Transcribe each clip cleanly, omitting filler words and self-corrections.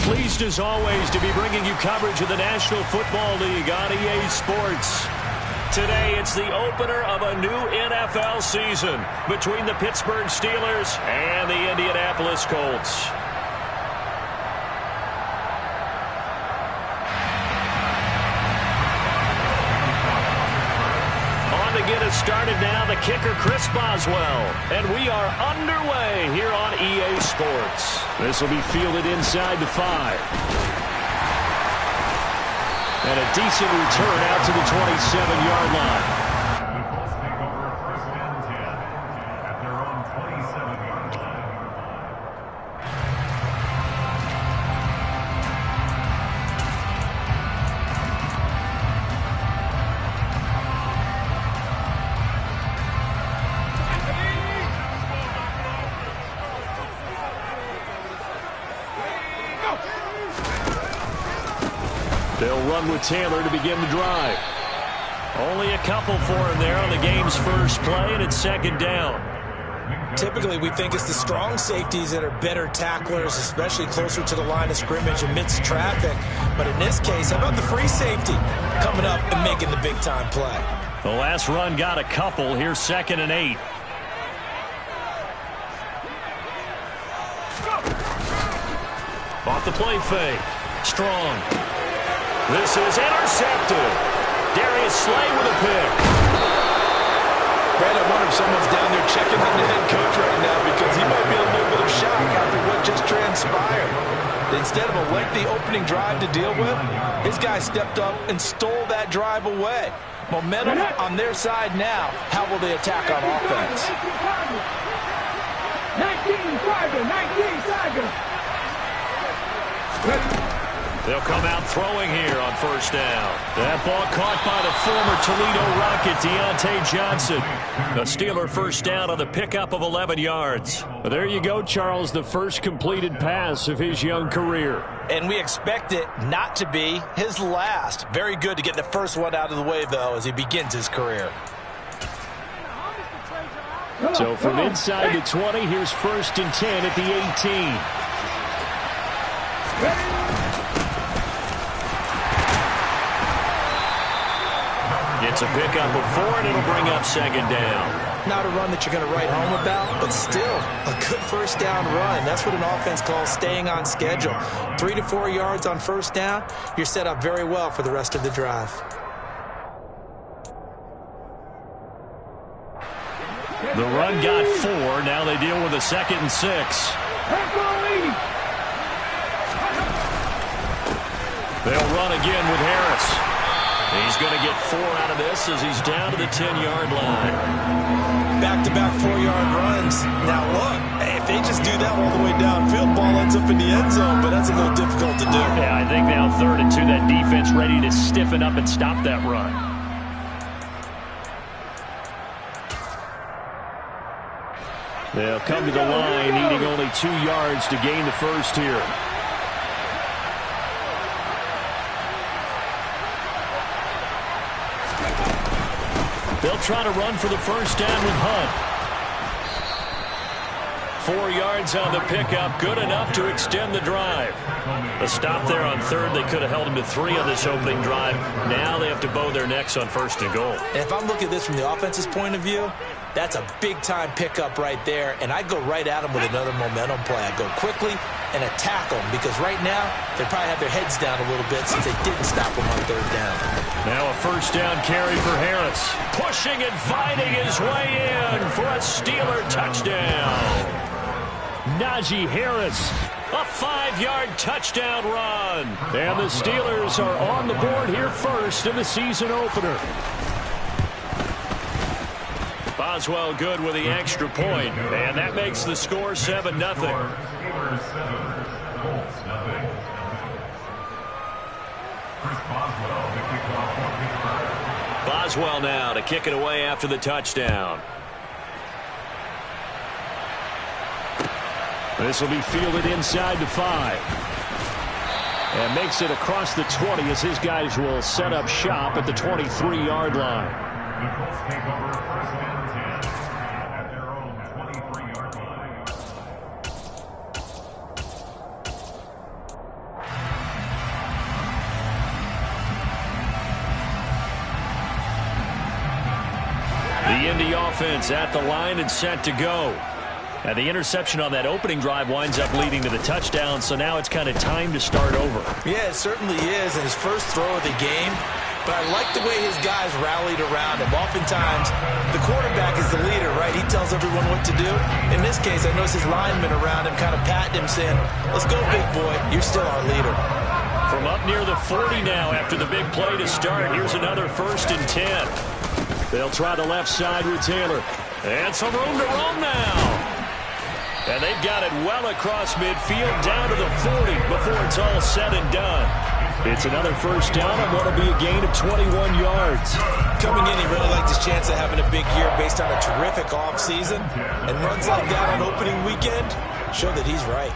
Pleased as always to be bringing you coverage of the National Football League on EA Sports. Today, it's the opener of a new NFL season between the Pittsburgh Steelers and the Indianapolis Colts. On to get us started now, the kicker, Chris Boswell. And we are underway here on EA Sports. This will be fielded inside the 5. And a decent return out to the 27-yard line. They'll run with Taylor to begin the drive. Only a couple for him there on the game's first play, and it's second down. Typically, we think it's the strong safeties that are better tacklers, especially closer to the line of scrimmage amidst traffic. But in this case, how about the free safety coming up and making the big-time play? The last run got a couple. Here's 2nd and 8. Off the play fake. Strong. This is intercepted. Darius Slay with a pick. Brad, I wonder if someone's down there checking on the head coach right now because he might be in a little bit of shock after what just transpired. Instead of a lengthy opening drive to deal with, his guy stepped up and stole that drive away. Momentum on their side now. How will they attack on offense? 19 They'll come out throwing here on first down. That ball caught by the former Toledo Rocket, Deontay Johnson. The Steeler first down on the pickup of 11 yards. Well, there you go, Charles, the first completed pass of his young career. And we expect it not to be his last. Very good to get the first one out of the way, though, as he begins his career. So from inside the 20, here's 1st and 10 at the 18. It's a pickup of 4, and it'll bring up 2nd down. Not a run that you're going to write home about, but still a good first down run. That's what an offense calls staying on schedule. 3 to 4 yards on first down, you're set up very well for the rest of the drive. The run got 4. Now they deal with a 2nd and 6. They'll run again with Harris. He's going to get 4 out of this as he's down to the 10-yard line. Back-to-back 4-yard runs. Now look, if they just do that all the way downfield, ball ends up in the end zone, but that's a little difficult to do. Yeah, I think now 3rd and 2, that defense ready to stiffen up and stop that run. They'll come to the line, needing only 2 yards to gain the first here. They'll try to run for the first down with Hunt. 4 yards on the pickup, good enough to extend the drive. A stop there on 3rd. They could have held him to 3 on this opening drive. Now they have to bow their necks on 1st and goal. And if I'm looking at this from the offense's point of view, that's a big-time pickup right there, and I go right at them with another momentum play. I go quickly and attack them because right now they probably have their heads down a little bit since they didn't stop them on 3rd down. Now a first down carry for Harris. Pushing and fighting his way in for a Steeler touchdown. Najee Harris, a 5-yard touchdown run. And the Steelers are on the board here first in the season opener. Boswell good with the extra point, and that makes the score 7-0. Boswell now to kick it away after the touchdown. This will be fielded inside the 5. And makes it across the 20 as his guys will set up shop at the 23-yard line. The Colts take over 1st and 10 at their own 23-yard line. Indy offense at the line and set to go. And the interception on that opening drive winds up leading to the touchdown, so now it's kind of time to start over. Yeah, it certainly is in his first throw of the game. But I like the way his guys rallied around him. Oftentimes, the quarterback is the leader, right? He tells everyone what to do. In this case, I noticed his linemen around him kind of patting him, saying, "Let's go, big boy. You're still our leader." From up near the 40 now after the big play to start, here's another 1st and 10. They'll try the left side with Taylor. And some room to roam now. And they've got it well across midfield down to the 40 before it's all said and done. It's another 1st down and what'll be a gain of 21 yards. Coming in, he really liked his chance of having a big year based on a terrific offseason. And runs like that on opening weekend show that he's right.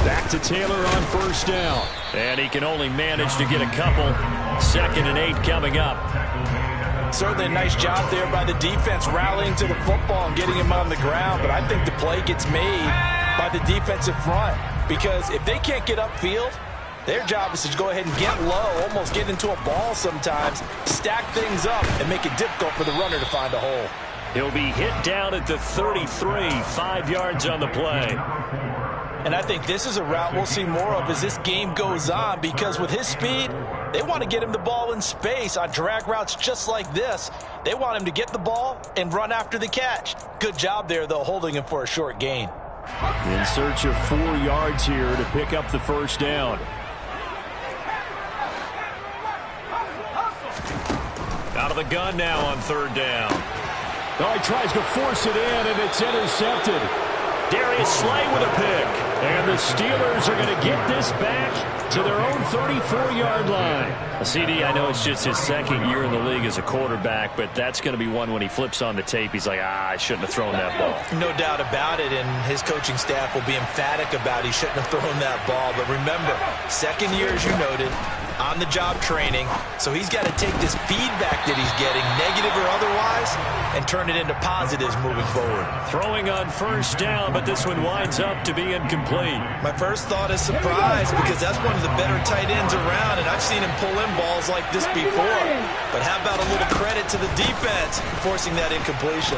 Back to Taylor on 1st down. And he can only manage to get a couple. 2nd and 8 coming up. Certainly a nice job there by the defense rallying to the football and getting him on the ground. But I think the play gets made by the defensive front. Because if they can't get upfield, their job is to go ahead and get low, almost get into a ball sometimes, stack things up, and make it difficult for the runner to find a hole. He'll be hit down at the 33, 5 yards on the play. And I think this is a route we'll see more of as this game goes on, because with his speed, they want to get him the ball in space on drag routes just like this. They want him to get the ball and run after the catch. Good job there, though, holding him for a short gain. In search of 4 yards here to pick up the 1st down. Out of the gun now on 3rd down. Oh, he tries to force it in, and it's intercepted. Darius Slay with a pick. And the Steelers are going to get this back to their own 34-yard line. CD, I know it's just his 2nd year in the league as a quarterback, but that's going to be one when he flips on the tape. He's like, I shouldn't have thrown that ball. No doubt about it, and his coaching staff will be emphatic about he shouldn't have thrown that ball. But remember, 2nd year, as you noted, on-the-job training, so he's got to take this feedback that he's getting, negative or otherwise, and turn it into positives moving forward. Throwing on 1st down, but this one winds up to be incomplete. My first thought is surprise, because that's one of the better tight ends around, and I've seen him pull in balls like this before. But how about a little credit to the defense forcing that incompletion?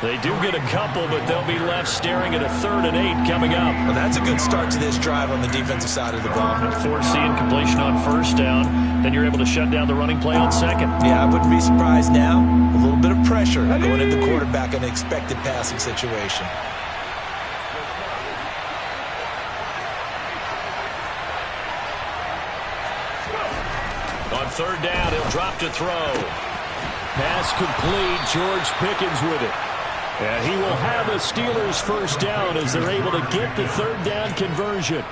They do get a couple, but they'll be left staring at a 3rd and 8 coming up. Well, that's a good start to this drive on the defensive side of the ball. Force the incompletion on 1st down. Then you're able to shut down the running play on 2nd. Yeah, I wouldn't be surprised now. A little bit of pressure going into the quarterback in an expected passing situation. On 3rd down, he'll drop to throw. Pass complete. George Pickens with it. And he will have a Steelers 1st down as they're able to get the 3rd down conversion.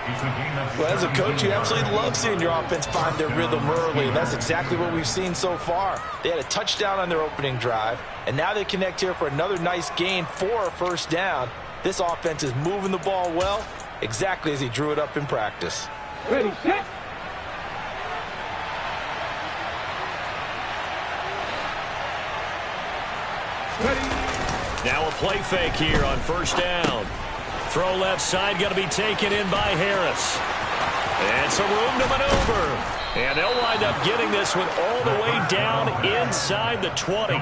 Well, as a coach, you absolutely love seeing your offense find their rhythm early, and that's exactly what we've seen so far. They had a touchdown on their opening drive, and now they connect here for another nice gain for a 1st down. This offense is moving the ball well, exactly as he drew it up in practice. Ready, set. Now a play fake here on 1st down. Throw left side, got to be taken in by Harris. And some room to maneuver. And they'll wind up getting this one all the way down inside the 20.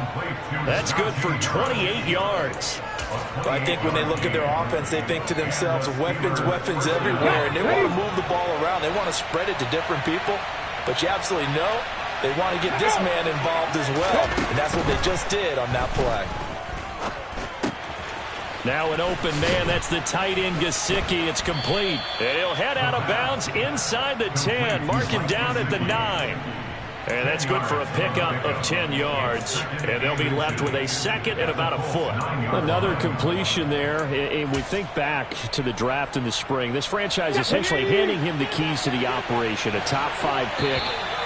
That's good for 28 yards. Well, I think when they look at their offense, they think to themselves, weapons, weapons everywhere. And they want to move the ball around. They want to spread it to different people. But you absolutely know they want to get this man involved as well. And that's what they just did on that play. Now an open man, that's the tight end Gesicki. It's complete. And he'll head out of bounds inside the 10, marking down at the 9. And that's good for a pickup of 10 yards. And they'll be left with a 2nd and about a foot. Another completion there. And we think back to the draft in the spring. This franchise essentially handing him the keys to the operation, a top 5 pick.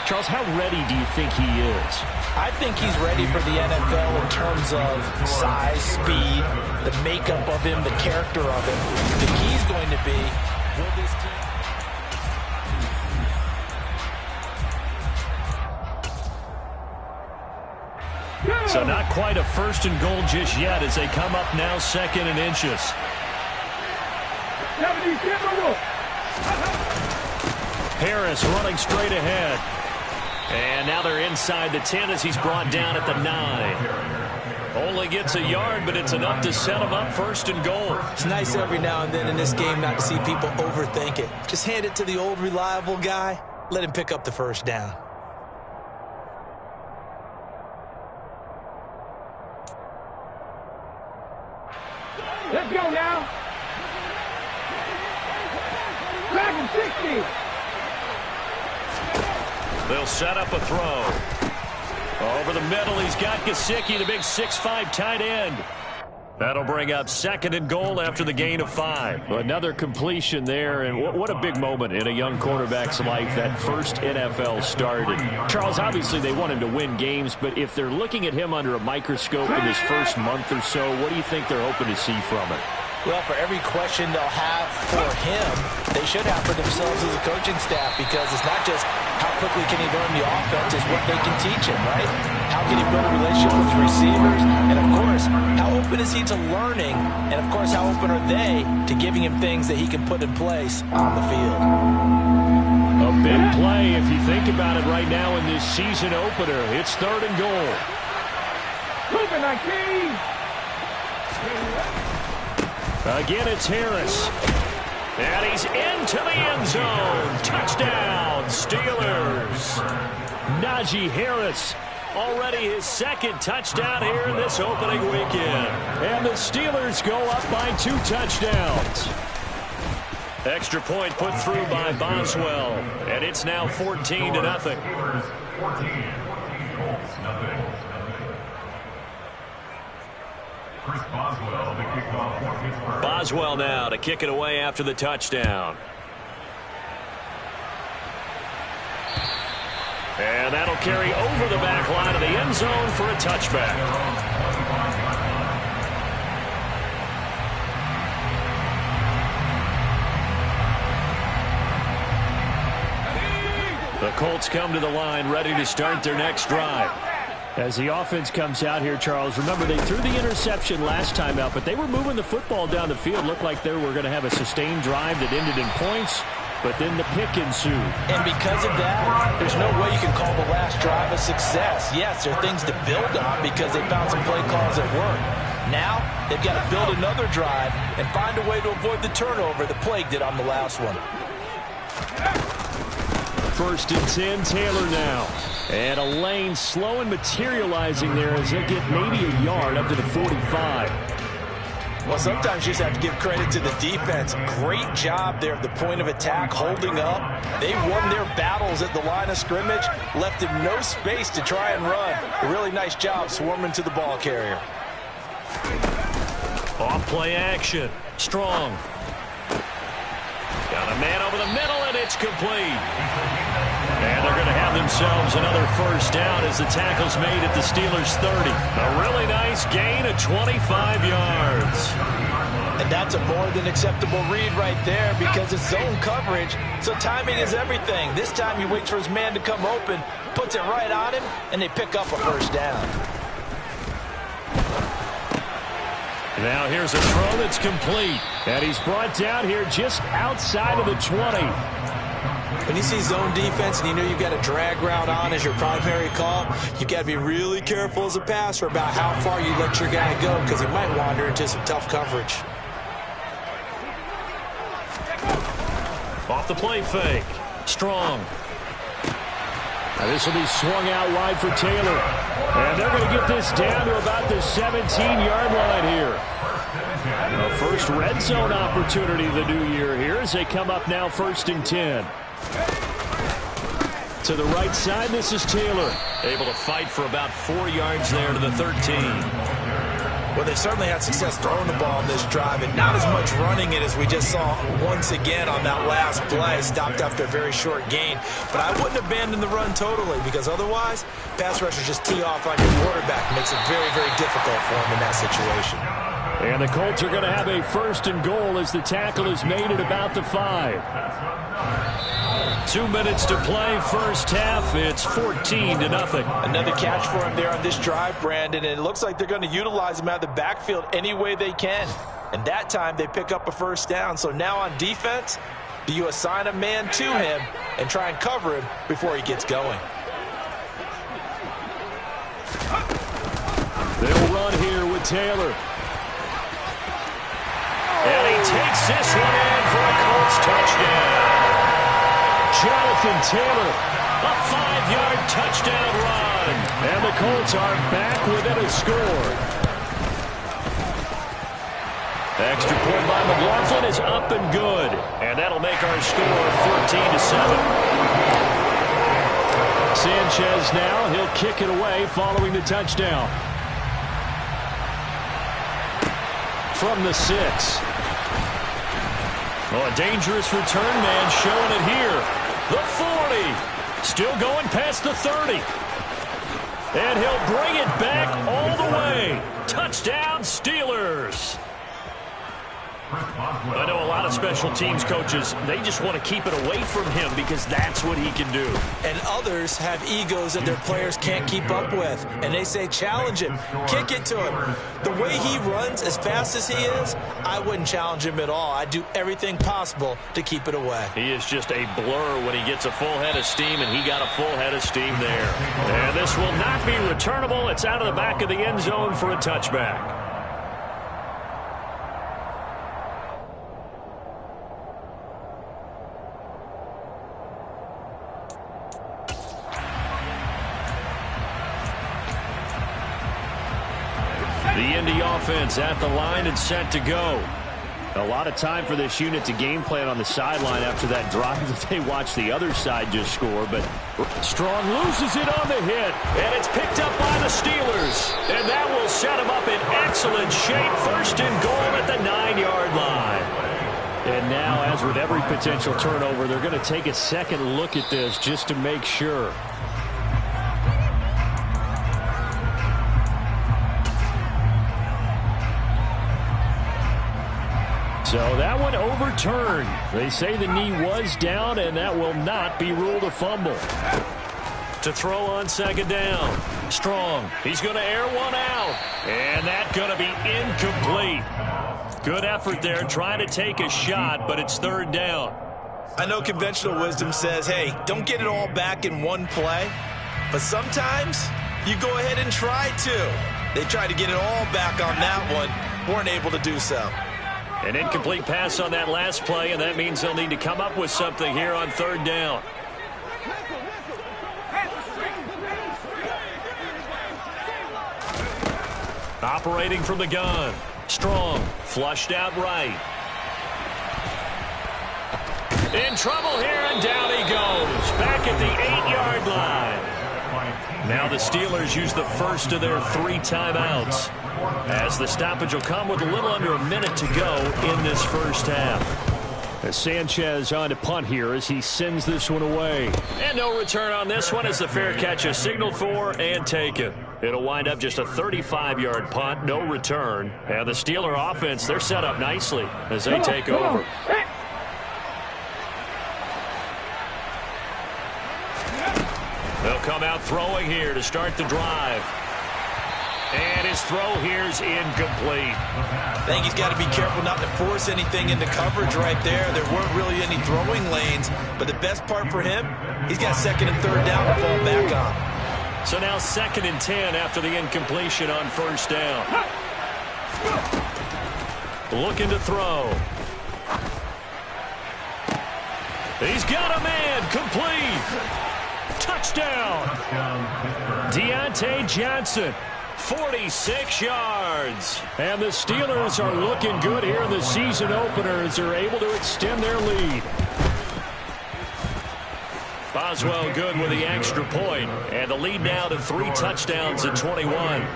Charles, how ready do you think he is? I think he's ready for the NFL in terms of size, speed, the makeup of him, the character of him. The key's going to be, will this team... So not quite a 1st and goal just yet as they come up now 2nd and inches. Harris running straight ahead. And now they're inside the 10 as he's brought down at the 9. Only gets a yard, but it's enough to set him up 1st and goal. It's nice every now and then in this game not to see people overthink it. Just hand it to the old reliable guy. Let him pick up the 1st down. Let's go now. Second 60. They'll set up a throw. Over the middle, he's got Gesicki, the big 6'5" tight end. That'll bring up 2nd and goal after the gain of 5. Another completion there, and what a big moment in a young quarterback's life, that first NFL start. And Charles, obviously they want him to win games, but if they're looking at him under a microscope in his first month or so, what do you think they're hoping to see from it? Well, for every question they'll have for him, they should have for themselves as a coaching staff, because it's not just how quickly can he learn the offense, it's what they can teach him, right? How can he build a relationship with receivers? And, of course, how open is he to learning? And, of course, how open are they to giving him things that he can put in place on the field? A big play if you think about it right now in this season opener. It's 3rd and goal. Moving 19. Again, it's Harris. And he's into the end zone. Touchdown, Steelers. Najee Harris, already his 2nd touchdown here in this opening weekend. And the Steelers go up by 2 touchdowns. Extra point put through by Boswell. And it's now 14-0. Boswell now to kick it away after the touchdown. And that'll carry over the back line of the end zone for a touchback. The Colts come to the line ready to start their next drive. As the offense comes out here, Charles, remember they threw the interception last time out, but they were moving the football down the field. Looked like they were going to have a sustained drive that ended in points, but then the pick ensued. And because of that, there's no way you can call the last drive a success. Yes, there are things to build on because they found some play calls that work. Now, they've got to build another drive and find a way to avoid the turnover that plagued it on the last one. 1st and 10, Taylor now. And a lane slow and materializing there as they get maybe a yard up to the 45. Well, sometimes you just have to give credit to the defense. Great job there at the point of attack, holding up. They won their battles at the line of scrimmage, left him no space to try and run. A really nice job swarming to the ball carrier. Off play action. Strong. Got a man over the middle, and it's complete. And they're going to have themselves another 1st down as the tackle's made at the Steelers' 30. A really nice gain of 25 yards. And that's a more than acceptable read right there because it's zone coverage, so timing is everything. This time he waits for his man to come open, puts it right on him, and they pick up a 1st down. Now here's a throw that's complete. And he's brought down here just outside of the 20. When you see zone defense and you know you've got a drag route on as your primary call, you've got to be really careful as a passer about how far you let your guy go because he might wander into some tough coverage. Off the play fake. Strong. Now this will be swung out wide for Taylor. And they're going to get this down to about the 17-yard line here. A first red zone opportunity the new year here as they come up now 1st and 10. To the right side, this is Taylor. Able to fight for about 4 yards there to the 13. Well, they certainly had success throwing the ball in this drive and not as much running it as we just saw once again on that last play. Stopped after a very short gain. But I wouldn't abandon the run totally because otherwise, pass rushers just tee off on your quarterback. Makes it very, very difficult for him in that situation. And the Colts are going to have a 1st and goal as the tackle is made at about the 5. 2 minutes to play, 1st half. It's 14-0. Another catch for him there on this drive, Brandon, and it looks like they're going to utilize him out of the backfield any way they can. And that time they pick up a 1st down. So now on defense, do you assign a man to him and try and cover him before he gets going? Taylor. And he takes this one in for a Colts touchdown. Jonathan Taylor, a 5-yard touchdown run. And the Colts are back within a score. Extra point by McLaughlin is up and good. And that'll make our score 14-7. Sanchez now, he'll kick it away following the touchdown. From the 6. Oh, a dangerous return man showing it here. The 40. Still going past the 30. And he'll bring it back all the way. Touchdown, Steelers. I know a lot of special teams coaches, they just want to keep it away from him because that's what he can do. And others have egos that their players can't keep up with. And they say, challenge him, kick it to him. The way he runs as fast as he is, I wouldn't challenge him at all. I'd do everything possible to keep it away. He is just a blur when he gets a full head of steam, and he got a full head of steam there. And this will not be returnable. It's out of the back of the end zone for a touchback. The Indy offense at the line and set to go. A lot of time for this unit to game plan on the sideline after that drive that they watched the other side just score. But Strong loses it on the hit. And it's picked up by the Steelers. And that will set them up in excellent shape. First and goal at the 9-yard line. And now, as with every potential turnover, they're going to take a second look at this just to make sure. So that one overturned. They say the knee was down, and that will not be ruled a fumble. To throw on second down. Strong. He's going to air one out. And that's going to be incomplete. Good effort there trying to take a shot, but it's third down. I know conventional wisdom says, hey, don't get it all back in one play. But sometimes you go ahead and try to. They tried to get it all back on that one. Weren't able to do so. An incomplete pass on that last play, and that means they'll need to come up with something here on third down. Operating from the gun. Strong. Flushed out right. In trouble here, and down he goes. Back at the 8-yard line. Now the Steelers use the first of their 3 timeouts, as the stoppage will come with a little under a minute to go in this first half. As Sanchez on to punt here as he sends this one away. And no return on this one as the fair catch is signaled for and taken. It'll wind up just a 35-yard punt, no return. And the Steeler offense, they're set up nicely as they take over. They'll come out throwing here to start the drive. And his throw here's incomplete. I think he's got to be careful not to force anything into coverage right there. There weren't really any throwing lanes, but the best part for him, he's got second and third down to fall back on. So now 2nd and 10 after the incompletion on first down. Looking to throw. He's got a man, complete. Touchdown. Deontay Johnson. 46 yards. And the Steelers are looking good here in the season opener as they're able to extend their lead. Boswell good with the extra point. And the lead now to 3 touchdowns at 21.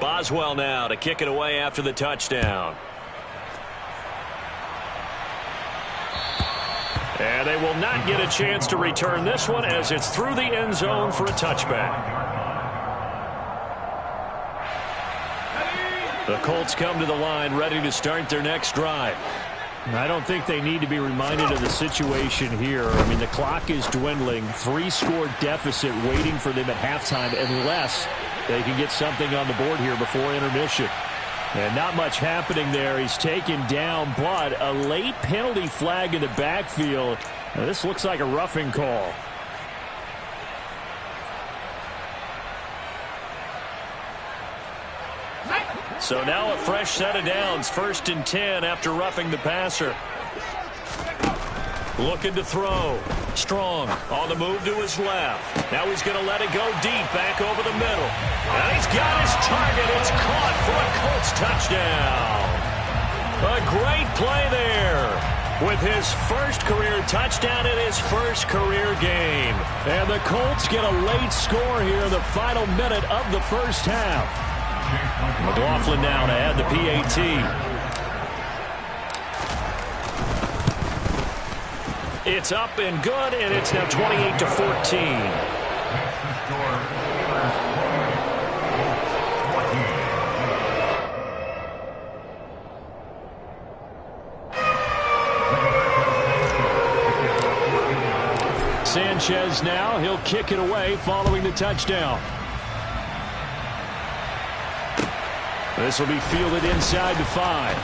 Boswell now to kick it away after the touchdown. And they will not get a chance to return this one as it's through the end zone for a touchback. The Colts come to the line ready to start their next drive. I don't think they need to be reminded of the situation here. I mean, the clock is dwindling. 3-score deficit waiting for them at halftime unless they can get something on the board here before intermission. And not much happening there. He's taken down, but a late penalty flag in the backfield. Now, this looks like a roughing call. So now a fresh set of downs. 1st and 10 after roughing the passer. Looking to throw. Strong on the move to his left. Now he's going to let it go deep back over the middle. And he's got his target. It's caught for a Colts touchdown. A great play there with his first career touchdown in his first career game. And the Colts get a late score here in the final minute of the first half. McLaughlin now to add the PAT. It's up and good, and it's now 28-14. Sanchez now, he'll kick it away following the touchdown. This will be fielded inside the 5.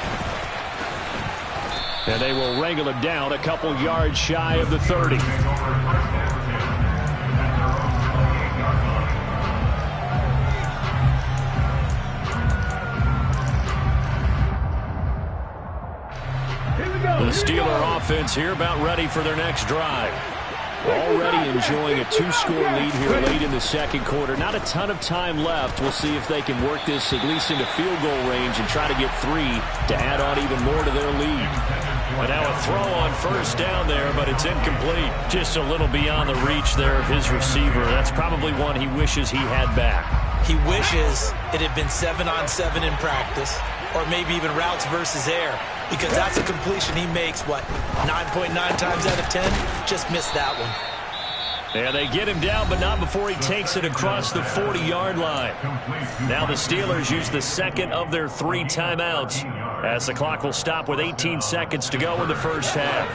And they will wrangle him down a couple yards shy of the 30. The Steeler offense here about ready for their next drive. Already enjoying a 2-score lead here late in the second quarter. Not a ton of time left. We'll see if they can work this at least into field goal range and try to get 3 to add on even more to their lead. And now a throw on 1st down there, but it's incomplete. Just a little beyond the reach there of his receiver. That's probably one he wishes he had back. He wishes it had been 7-on-7 in practice, or maybe even routes versus air, because that's a completion he makes, 9.9 times out of 10? Just missed that one. And they get him down, but not before he takes it across the 40-yard line. Now the Steelers use the second of their 3 timeouts, as the clock will stop with 18 seconds to go in the first half.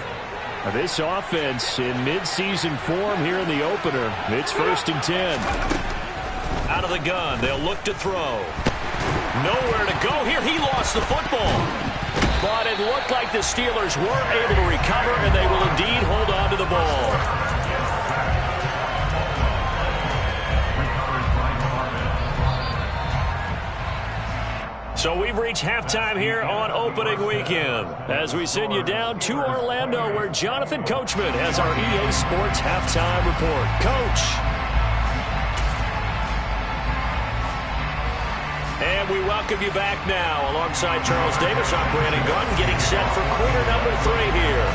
This offense in midseason form here in the opener. It's 1st and 10. Out of the gun, they'll look to throw. Nowhere to go here. He lost the football. But it looked like the Steelers were able to recover, and they will indeed hold on to the ball. So we've reached halftime here on opening weekend as we send you down to Orlando, where Jonathan Coachman has our EA Sports halftime report. Coach. And we welcome you back now alongside Charles Davis. I'm Brandon Gunn, getting set for quarter number 3 here.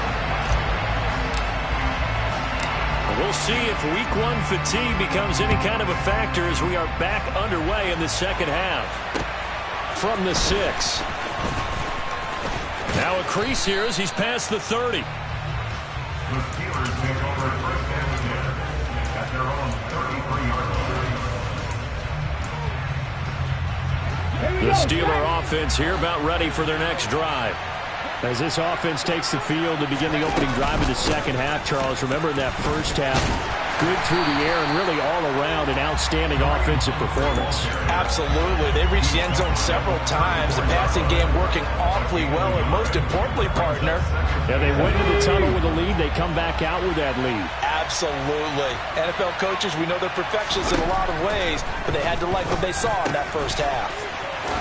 We'll see if week 1 fatigue becomes any kind of a factor as we are back underway in the second half. From the 6. Now a crease here as he's past the 30. The Steelers take over 1st and 10 at their own 33-yard line. The Steeler offense here about ready for their next drive. As this offense takes the field to begin the opening drive of the second half, Charles, remember in that first half, good through the air and really all around an outstanding offensive performance. Absolutely. They reached the end zone several times. The passing game working awfully well, and most importantly, partner. Yeah, they went into the tunnel with a lead. They come back out with that lead. Absolutely. NFL coaches, we know they're perfectionists in a lot of ways, but they had to like what they saw in that first half.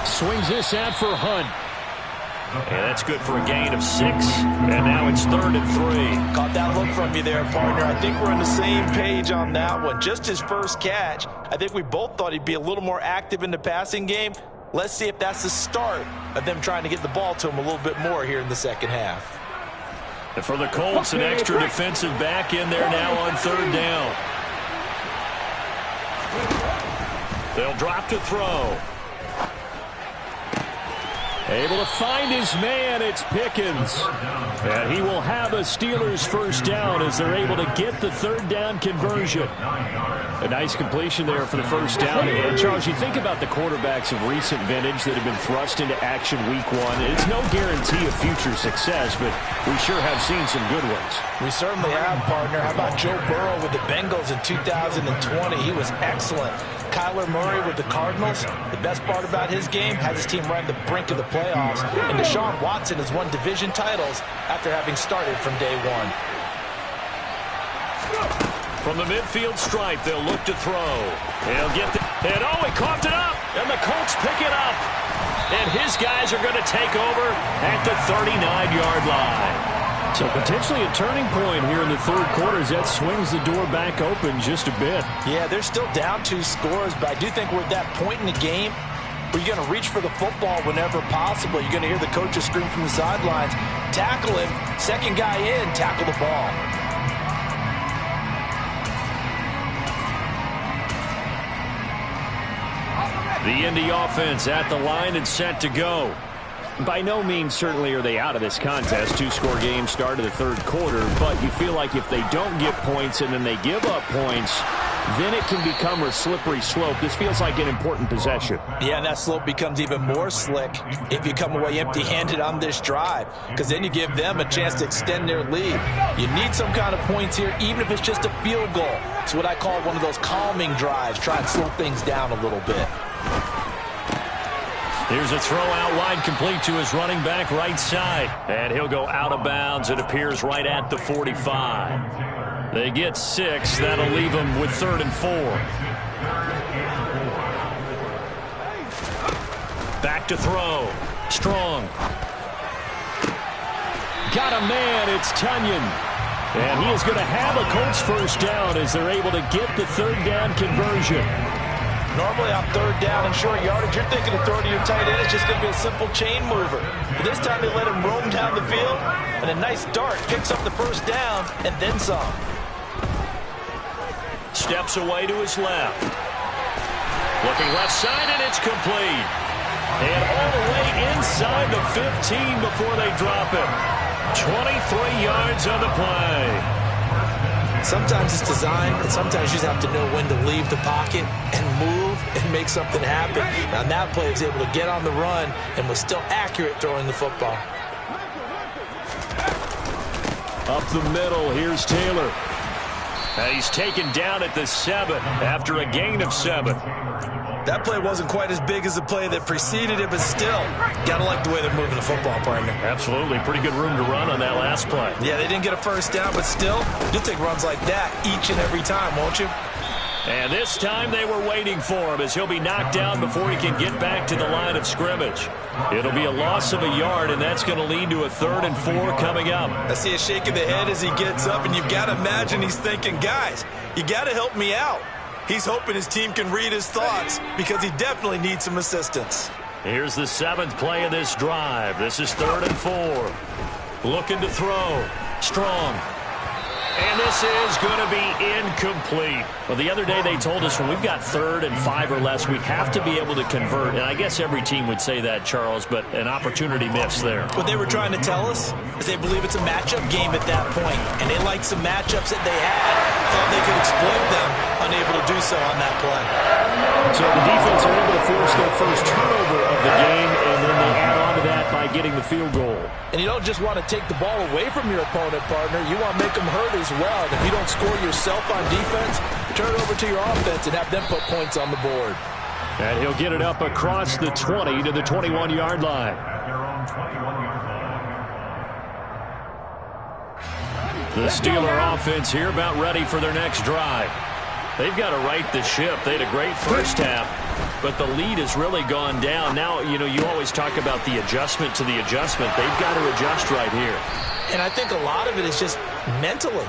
Swings this out for Hunt. And that's good for a gain of 6. And now it's 3rd and 3. Caught that look from you there, partner. I think we're on the same page on that one. Just his first catch. I think we both thought he'd be a little more active in the passing game. Let's see if that's the start of them trying to get the ball to him a little bit more here in the second half. And for the Colts, an extra defensive back in there now on 3rd down. They'll drop to throw. Able to find his man, it's Pickens. And he will have a Steelers first down as they're able to get the 3rd down conversion. A nice completion there for the first down. And Charles, you think about the quarterbacks of recent vintage that have been thrust into action week 1. It's no guarantee of future success, but we sure have seen some good ones. We certainly have, partner. How about Joe Burrow with the Bengals in 2020? He was excellent. Kyler Murray with the Cardinals. The best part about his game, has his team right on the brink of the playoffs. And Deshaun Watson has won division titles after having started from day 1. From the midfield stripe, they'll look to throw. They'll get the... And oh, he coughed it up! And the Colts pick it up! and his guys are going to take over at the 39-yard line. So potentially a turning point here in the third quarter as that swings the door back open just a bit. Yeah, they're still down 2 scores, but I do think we're at that point in the game where you're going to reach for the football whenever possible. You're going to hear the coaches scream from the sidelines, tackle him, second guy in, tackle the ball. The Indy offense at the line and set to go. By no means certainly are they out of this contest. 2-score game start of the third quarter, but you feel like if they don't get points and then they give up points, then it can become a slippery slope. This feels like an important possession. Yeah, and that slope becomes even more slick if you come away empty-handed on this drive, because then you give them a chance to extend their lead. You need some kind of points here, even if it's just a field goal. It's what I call one of those calming drives. Try and slow things down a little bit. Here's a throw out wide, complete to his running back right side. And he'll go out of bounds. It appears right at the 45. They get 6. That'll leave them with 3rd and 4. Back to throw. Strong. Got a man. It's Tunyon. And he is going to have a Colts first down as they're able to get the 3rd down conversion. Normally on 3rd down and short yardage, you're thinking of throwing to your tight end. It's just going to be a simple chain mover. But this time they let him roam down the field, and a nice dart picks up the first down and then some. Steps away to his left. Looking left side, and it's complete. And all the way inside the 15 before they drop it. 23 yards on the play. Sometimes it's designed, and sometimes you just have to know when to leave the pocket and move and make something happen. Now, that play was able to get on the run and was still accurate throwing the football. Up the middle, here's Taylor. And he's taken down at the 7 after a gain of 7. That play wasn't quite as big as the play that preceded it, but still, gotta like the way they're moving the football, partner. Absolutely. Pretty good room to run on that last play. Yeah, they didn't get a first down, but still, you'll take runs like that each and every time, won't you? And this time they were waiting for him as he'll be knocked down before he can get back to the line of scrimmage. It'll be a loss of a yard, and that's going to lead to a 3rd and 4 coming up. I see a shake of the head as he gets up, and you've got to imagine he's thinking, guys, you got to help me out. He's hoping his team can read his thoughts because he definitely needs some assistance. Here's the 7th play of this drive. This is 3rd and 4. Looking to throw. Strong. And this is going to be incomplete. Well, the other day they told us when we've got 3rd and 5 or less, we have to be able to convert. And I guess every team would say that, Charles, but an opportunity missed there. What they were trying to tell us is they believe it's a matchup game at that point, and they liked some matchups that they had, thought they could exploit them, unable to do so on that play. So the defense are able to force their first turnover of the game, and then they add on to that by getting the field goal. And you don't just want to take the ball away from your opponent, partner. You want to make them hurt as well. And if you don't score yourself on defense, turn it over to your offense and have them put points on the board. And he'll get it up across the 20 to the 21-yard line. The Steeler offense here about ready for their next drive. They've got to right the ship. They had a great first half, but the lead has really gone down. Now, you know, you always talk about the adjustment to the adjustment. They've got to adjust right here. And I think a lot of it is just mentally.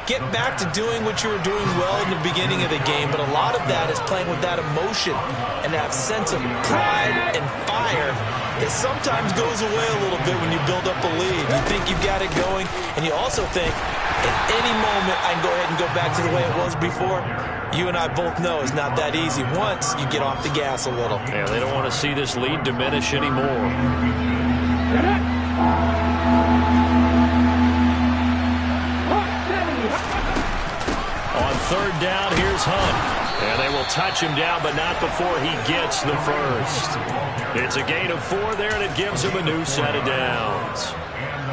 Get back to doing what you were doing well in the beginning of the game, but a lot of that is playing with that emotion and that sense of pride and fire that sometimes goes away a little bit when you build up a lead. You think you've got it going, and you also think, at any moment, I can go ahead and go back to the way it was before. You and I both know it's not that easy once you get off the gas a little. Yeah, they don't want to see this lead diminish anymore. On 3rd down, here's Hunt. And they will touch him down, but not before he gets the first. It's a gain of 4 there, and it gives him a new set of downs.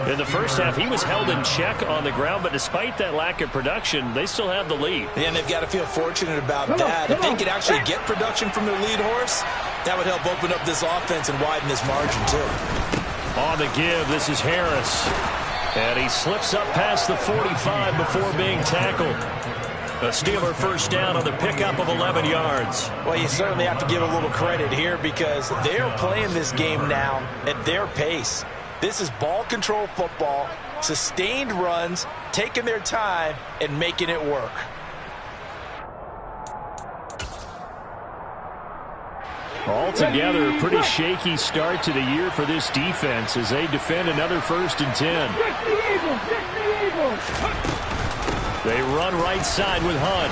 In the first half, he was held in check on the ground, but despite that lack of production, they still have the lead. And they've got to feel fortunate about that. If they could actually get production from their lead horse, that would help open up this offense and widen this margin, too. On the give, this is Harris. And he slips up past the 45 before being tackled. A Steeler first down on the pickup of 11 yards. Well, you certainly have to give a little credit here because they're playing this game now at their pace. This is ball control football, sustained runs, taking their time, and making it work. Altogether, a pretty shaky start to the year for this defense as they defend another 1st and 10. They run right side with Hunt.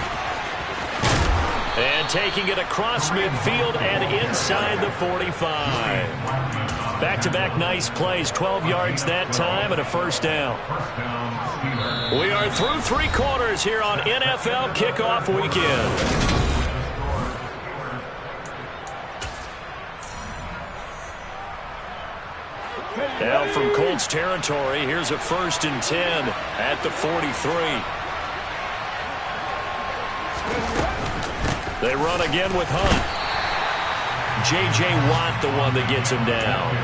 And taking it across midfield and inside the 45. Back-to-back nice plays, 12 yards that time and a first down. We are through 3 quarters here on NFL Kickoff Weekend. Now from Colts territory, here's a 1st and 10 at the 43. They run again with Hunt. J.J. Watt, the one that gets him down.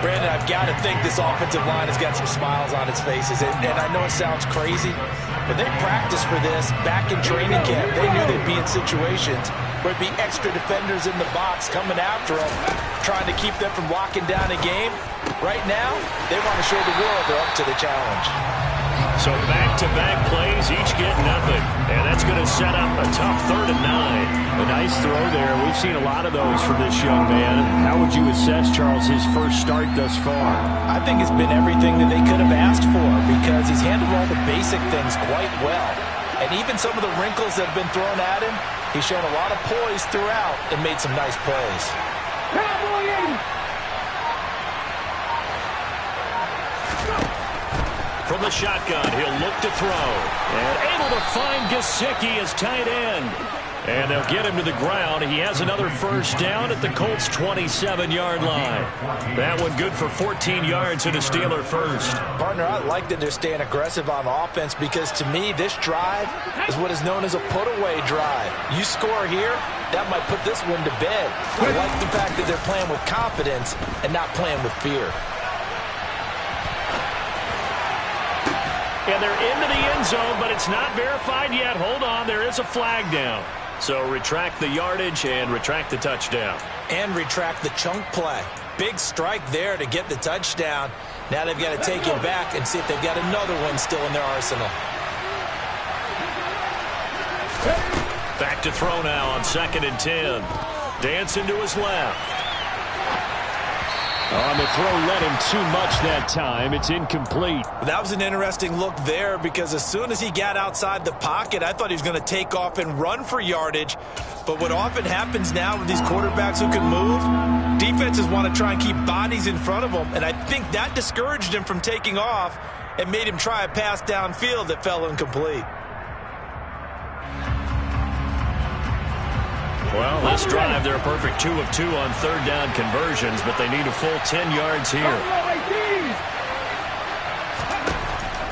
Brandon, I've got to think this offensive line has got some smiles on its faces. And I know it sounds crazy, but they practiced for this back in training camp. They knew they'd be in situations where it'd be extra defenders in the box coming after them, trying to keep them from locking down a game. Right now, they want to show the world they're up to the challenge. So back-to-back plays, each get nothing. And that's going to set up a tough 3rd and 9. A nice throw there. We've seen a lot of those from this young man. How would you assess, Charles, his first start thus far? I think it's been everything that they could have asked for because he's handled all the basic things quite well. And even some of the wrinkles that have been thrown at him, he's shown a lot of poise throughout and made some nice plays. From the shotgun, he'll look to throw. And able to find Gesicki as tight end. And they'll get him to the ground. He has another first down at the Colts' 27-yard line. That one good for 14 yards and a Steeler first. Partner, I like that they're staying aggressive on offense because to me, this drive is what is known as a put-away drive. You score here, that might put this one to bed. I like the fact that they're playing with confidence and not playing with fear. And they're into the end zone, but it's not verified yet. Hold on, there is a flag down. So retract the yardage and retract the touchdown. And retract the chunk play. Big strike there to get the touchdown. Now they've got to take it back and see if they've got another one still in their arsenal. Back to throw now on 2nd and 10. Dancing to his left. On the throw, led him too much that time. It's incomplete. That was an interesting look there because as soon as he got outside the pocket, I thought he was going to take off and run for yardage. But what often happens now with these quarterbacks who can move, defenses want to try and keep bodies in front of them. And I think that discouraged him from taking off and made him try a pass downfield that fell incomplete. Well, this drive, they're a perfect 2 of 2 on 3rd down conversions, but they need a full 10 yards here.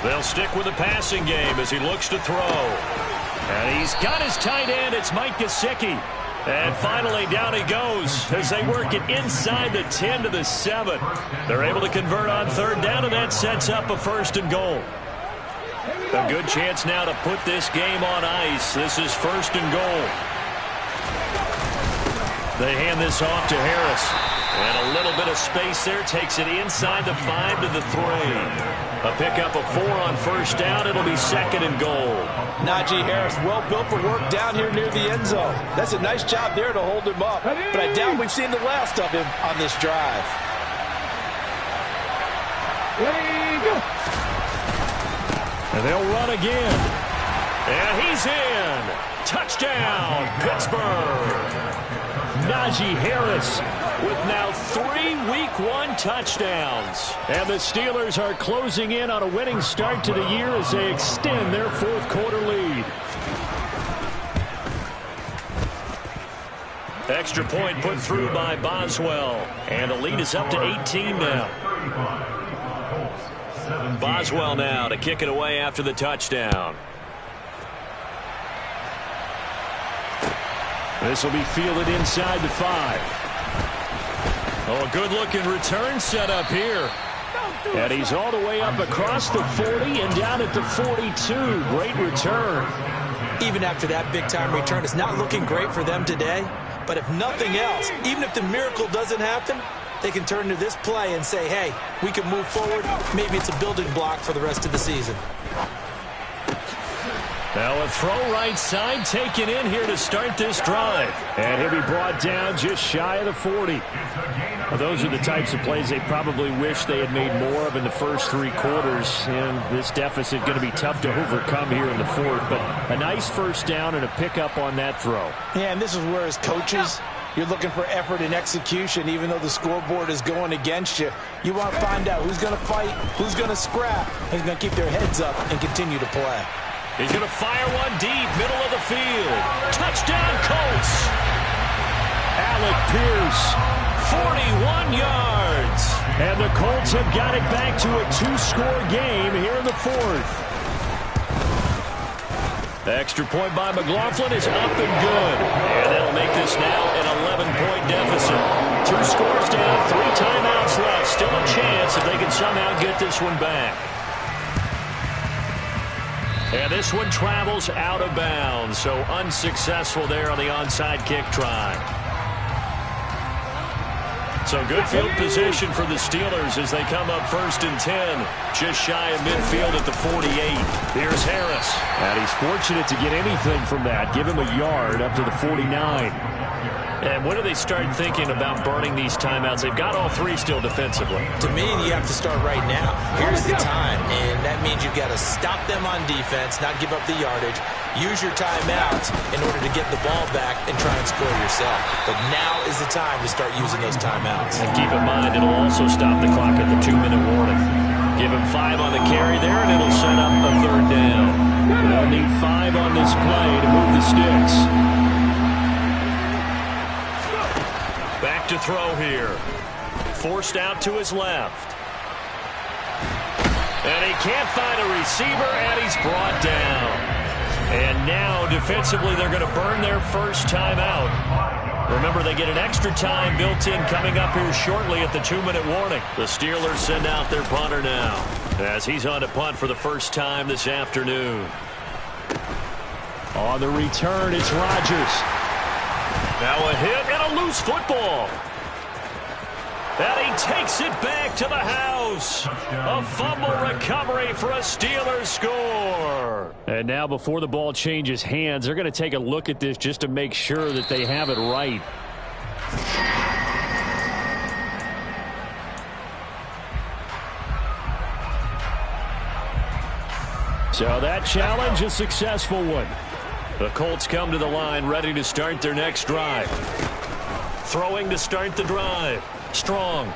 They'll stick with the passing game as he looks to throw. And he's got his tight end. It's Mike Gesicki. And finally, down he goes as they work it inside the 10 to the 7. They're able to convert on 3rd down, and that sets up a 1st and goal. A good chance now to put this game on ice. This is 1st and goal. They hand this off to Harris. And a little bit of space there. Takes it inside the 5 to the 3. A pickup of 4 on 1st down. It'll be 2nd and goal. Najee Harris, well built for work down here near the end zone. That's a nice job there to hold him up. But I doubt we've seen the last of him on this drive. And they'll run again. And he's in. Touchdown, Pittsburgh. Najee Harris with now 3 Week 1 touchdowns. And the Steelers are closing in on a winning start to the year as they extend their 4th quarter lead. Extra point put through by Boswell. And the lead is up to 18 now. Boswell now to kick it away after the touchdown. This will be fielded inside the 5. Oh, a good-looking return set up here. And he's all the way up across the 40 and down at the 42. Great return. even after that big-time return. It's not looking great for them today, but if nothing else, even if the miracle doesn't happen, they can turn to this play and say, hey, we can move forward. Maybe it's a building block for the rest of the season. Now a throw right side taken in here to start this drive. And he'll be brought down just shy of the 40. Well, those are the types of plays they probably wish they had made more of in the first 3 quarters. And this deficit going to be tough to overcome here in the 4th. But a nice first down and a pickup on that throw. Yeah, and this is where as coaches, you're looking for effort and execution. Even though the scoreboard is going against you, you want to find out who's going to fight, who's going to scrap, who's going to keep their heads up and continue to play. He's going to fire one deep, middle of the field. Touchdown, Colts. Alec Pierce, 41 yards. And the Colts have got it back to a 2-score game here in the 4th. The extra point by McLaughlin is up and good. And that'll make this now an 11-point deficit. 2 scores down, 3 timeouts left. Still a chance if they can somehow get this one back. And this one travels out of bounds, so unsuccessful there on the onside kick try. So good field position for the Steelers as they come up 1st and 10, just shy of midfield at the 48. Here's Harris. And he's fortunate to get anything from that. Give him a yard up to the 49. And when do they start thinking about burning these timeouts? They've got all 3 still defensively. To me, you have to start right now. Here's the time, and that means you've got to stop them on defense, not give up the yardage, use your timeouts in order to get the ball back and try and score yourself. But now is the time to start using those timeouts. And keep in mind, it'll also stop the clock at the 2-minute warning. Give him 5 on the carry there, and it'll set up a 3rd down. They'll need 5 on this play to move the sticks. Back to throw here. Forced out to his left. And he can't find a receiver, and he's brought down. And now, defensively, they're going to burn their first timeout. Remember, they get an extra time built in coming up here shortly at the 2-minute warning. The Steelers send out their punter now as he's on to punt for the first time this afternoon. On the return, it's Rodgers. Now a hit and a loose football. And he takes it back to the house. A fumble recovery for a Steelers score. And now before the ball changes hands, they're going to take a look at this just to make sure that they have it right. So that challenge, a successful one. The Colts come to the line ready to start their next drive. Throwing to start the drive. Strong.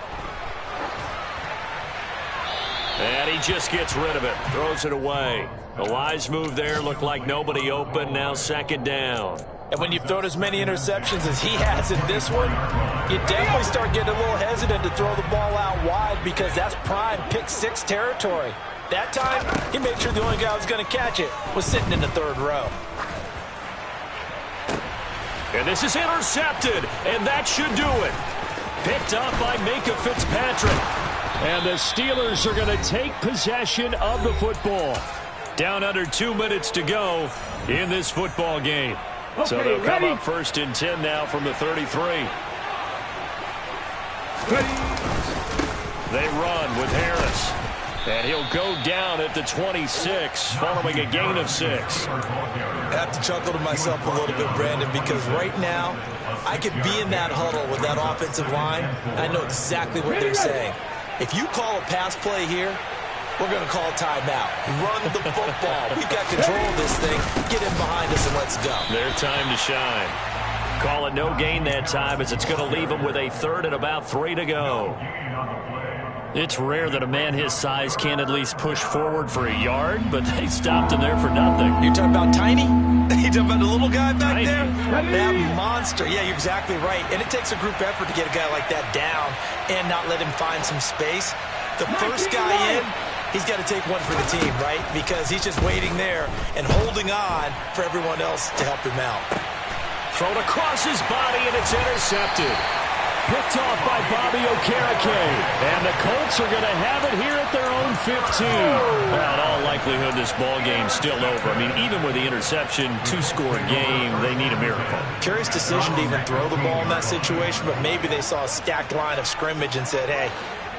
And he just gets rid of it. Throws it away. A wise move there. Looked like nobody open. Now 2nd down. And when you've thrown as many interceptions as he has in this one, you definitely start getting a little hesitant to throw the ball out wide because that's prime pick 6 territory. That time, he made sure the only guy who was going to catch it was sitting in the 3rd row. And this is intercepted, and that should do it. Picked up by Micah Fitzpatrick. And the Steelers are going to take possession of the football. Down under 2 minutes to go in this football game. So they'll come up 1st and 10 now from the 33. They run with Harris. And he'll go down at the 26 following a gain of 6. I have to chuckle to myself a little bit, Brandon, because right now I could be in that huddle with that offensive line. I know exactly what they're saying. If you call a pass play here, we're going to call a timeout. Run the football. We've got control of this thing. Get in behind us and let's go. Their time to shine. Call it no gain that time as it's going to leave them with a 3rd and about 3 to go. It's rare that a man his size can't at least push forward for a yard, but they stopped him there for nothing. You're talking about Tiny? You talking about the little guy back Tiny. there? That monster. Yeah, you're exactly right. And it takes a group effort to get a guy like that down and not let him find some space. The first guy in, he's got to take one for the team, right? Because he's just waiting there and holding on for everyone else to help him out. Thrown across his body, and it's intercepted. Picked off by Bobby Okereke. And the Colts are going to have it here at their own 15. Well, in all likelihood, this ball game's still over. I mean, even with the interception, two-score game, they need a miracle. Curious decision to even throw the ball in that situation, but maybe they saw a stacked line of scrimmage and said, hey,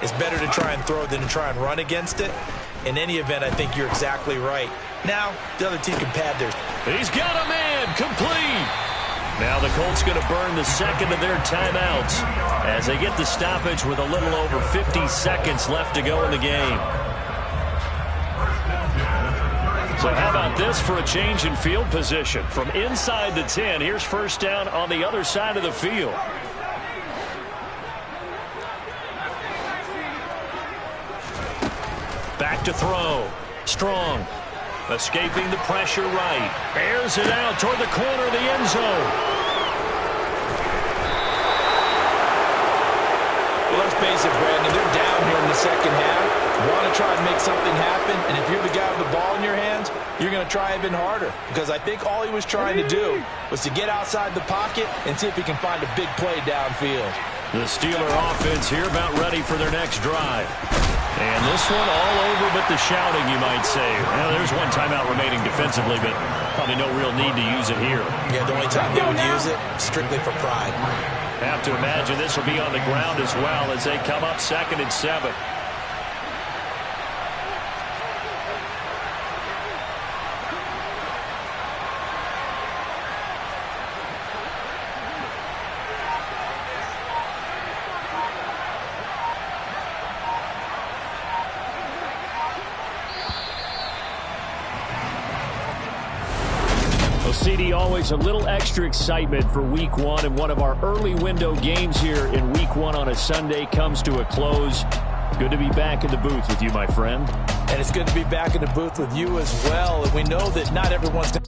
it's better to try and throw than to try and run against it. In any event, I think you're exactly right. Now, the other team can pad theirs. He's got a man, complete. Now the Colts going to burn the second of their timeouts as they get the stoppage with a little over 50 seconds left to go in the game. So how about this for a change in field position? From inside the 10, here's first down on the other side of the field. Back to throw. Strong. Escaping the pressure right. Airs it out toward the corner of the end zone. Well, let's face it, Brandon. They're down here in the second half. Want to try and make something happen. And if you're the guy with the ball in your hands, you're going to try even harder. Because I think all he was trying to do was to get outside the pocket and see if he can find a big play downfield. The Steeler offense here about ready for their next drive. And this one all over but the shouting, you might say. Well, there's one timeout remaining defensively, but probably no real need to use it here. Yeah, the only time they would use it, strictly for pride. Have to imagine this will be on the ground as well as they come up 2nd and 7. CD, always a little extra excitement for Week 1, and one of our early window games here in Week 1 on a Sunday comes to a close. Good to be back in the booth with you, my friend. And it's good to be back in the booth with you as well. And we know that not everyone's going to